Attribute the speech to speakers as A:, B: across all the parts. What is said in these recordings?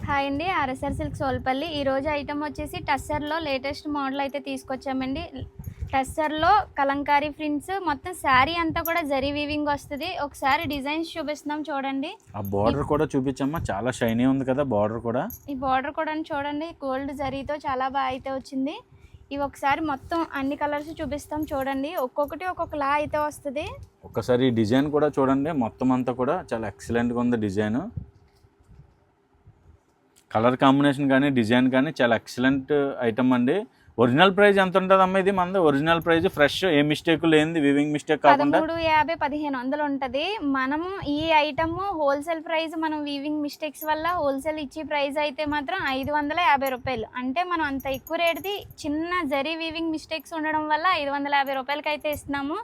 A: Hi అండి. RSR silk Solpalli. ఈరోజు item వచ్చేసి టస్సర్లో లేటెస్ట్ మోడల్ అయితే తీసుకొచ్చామండి. టస్సర్లో కలంకారీ ప్రింట్స్ మొత్తం శారీ అంతా కూడా జరీ వీవింగ్ వస్తుంది. ఒకసారి డిజైన్స్ చూపిస్తున్నాం చూడండి.
B: ఆ బార్డర్ కూడా చూపించమ్మా, చాలా షైనీ ఉంది కదా బార్డర్ కూడా.
A: ఈ బార్డర్ కూడా చూడండి, గోల్డ్ జరీతో చాలా బాగా అయితే వచ్చింది. ఇవి ఒకసారి మొత్తం అన్ని కలర్స్ చూపిస్తాం చూడండి. ఒక్కొక్కటి ఒక్కొక్కలా అయితే వస్తుంది.
B: ఒకసారి ఈ డిజైన్ కూడా చూడండి, మొత్తం అంతా కూడా చాలా ఎక్సలెంట్గా ఉంది డిజైన్. కలర్ కాంబినేషన్ కానీ డిజైన్ కానీ చాలా ఎక్సలెంట్ ఐటమ్ అండి. ఒరిజినల్ ప్రైస్ ఎంత ఉంటుంది అమ్మ? ఇది మనది ఒరిజినల్ ప్రైస్ ఫ్రెష్, ఏ మిస్టేక్ లేనిది, వీవింగ్ మిస్టేక్ కాకుండా
A: 1350 1500 ఉంటుంది. మనము ఈ ఐటమ్ హోల్సేల్ ప్రైస్ మనం వీవింగ్ మిస్టేక్స్ వల్ల హోల్సేల్ ఇచ్చే ప్రైస్ అయితే మాత్రం 550 రూపాయలు. అంటే మనం అంత ఎక్కువ రేటుది చిన్న జరీ వీవింగ్ మిస్టేక్స్ ఉండడం వల్ల 550 రూపాయలకి అయితే ఇస్తున్నాము.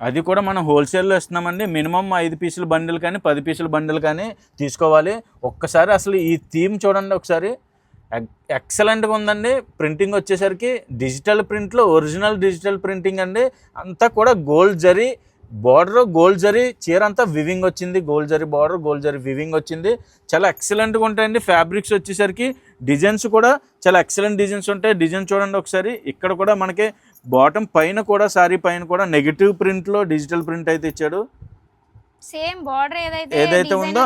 B: అది కూడా మనం హోల్సేల్లో ఇస్తున్నామండి. మినిమం 5 పీసుల బండిల్ కానీ 10 పీసుల బండిల్ కానీ తీసుకోవాలి. ఒక్కసారి అసలు ఈ థీమ్ చూడండి ఒకసారి, ఎక్సలెంట్గా ఉందండి. ప్రింటింగ్ వచ్చేసరికి డిజిటల్ ప్రింట్లో ఒరిజినల్ డిజిటల్ ప్రింటింగ్ అండి. అంతా కూడా gold zari border, gold zari చీర అంతా వివింగ్ వచ్చింది. Gold zari border, gold zari weaving వచ్చింది. చాలా ఎక్సలెంట్గా ఉంటాయండి. ఫ్యాబ్రిక్స్ వచ్చేసరికి డిజైన్స్ కూడా చాలా ఎక్సలెంట్ డిజైన్స్ ఉంటాయి. డిజైన్ చూడండి ఒకసారి. ఇక్కడ కూడా మనకి బాటమ్ పైన కూడా, సారీ పైన కూడా నెగిటివ్ ప్రింట్లో డిజిటల్ ప్రింట్ అయితే ఇచ్చాడు.
A: సేమ్ బార్డర్
B: ఏదైతే ఉందో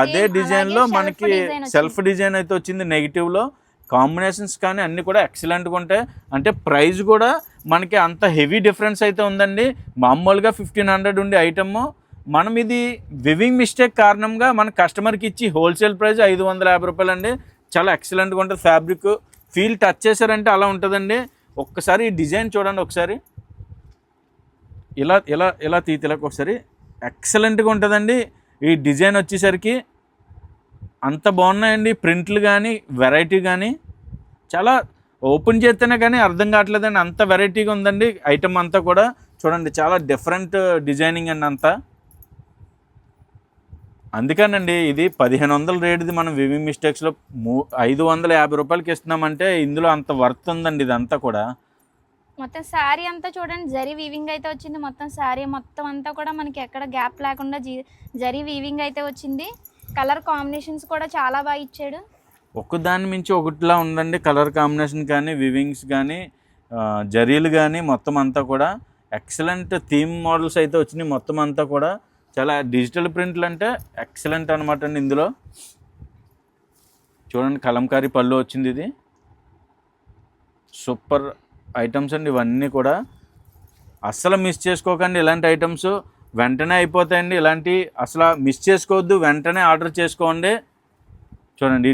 B: అదే డిజైన్ లో మనకి సెల్ఫ్ డిజైన్ అయితే వచ్చింది. నెగిటివ్ లో కాంబినేషన్స్ కానీ అన్ని కూడా ఎక్సలెంట్గా ఉంటాయి. అంటే ప్రైస్ కూడా మనకి అంత హెవీ డిఫరెన్స్ అయితే ఉందండి. మామూలుగా 1500 ఉండే ఐటమ్ మనం ఇది వివింగ్ మిస్టేక్ కారణంగా మన కస్టమర్కి ఇచ్చి హోల్సేల్ ప్రైస్ 550 రూపాయలు అండి. చాలా ఎక్సలెంట్గా ఉంటుంది. ఫ్యాబ్రిక్ ఫీల్ టచ్ చేశారంటే అలా ఉంటుందండి. ఒక్కసారి ఈ డిజైన్ చూడండి ఒకసారి, ఇలా ఇలా ఇలా తీతలకు ఒకసారి ఎక్సలెంట్గా ఉంటుందండి. ఈ డిజైన్ వచ్చేసరికి అంత బాగున్నాయండి. ప్రింట్లు కానీ వెరైటీ కానీ చాలా ఓపెన్ చేస్తేనే కానీ అర్థం కావట్లేదండి, అంత వెరైటీగా ఉందండి ఐటమ్ అంతా కూడా. చూడండి చాలా డిఫరెంట్ డిజైనింగ్ అండి అంతా. అందుకనండి ఇది 1500 రేటుది మనం వివింగ్ మిస్టేక్స్లో 550 రూపాయలకి ఇస్తున్నామంటే ఇందులో అంత వర్త్ ఉందండి ఇదంతా కూడా.
A: మొత్తం శారీ అంతా చూడండి జరీ వీవింగ్ అయితే వచ్చింది. మొత్తం శారీ మొత్తం అంతా కూడా మనకి ఎక్కడ గ్యాప్ లేకుండా జరీ వీవింగ్ అయితే వచ్చింది. కలర్ కాంబినేషన్స్ కూడా చాలా బాగా ఇచ్చాడు.
B: ఒక్కదాని మించి ఒకటిలా ఉందండి. కలర్ కాంబినేషన్ కానీ వివింగ్స్ కానీ జరీలు కానీ మొత్తం అంతా కూడా ఎక్సలెంట్ థీమ్ మోడల్స్ అయితే వచ్చినాయి. మొత్తం అంతా కూడా చాలా డిజిటల్ ప్రింట్లు అంటే ఎక్సలెంట్ అనమాట అండి. ఇందులో చూడండి కలంకారీ పళ్ళు వచ్చింది. ఇది సూపర్ ఐటమ్స్ అండి ఇవన్నీ కూడా. అస్సలు మిస్ చేసుకోకండి. ఇలాంటి ఐటమ్స్ వెంటనే అయిపోతాయండి. ఇలాంటి అసలు మిస్ చేసుకోవద్దు, వెంటనే ఆర్డర్ చేసుకోండి. చూడండి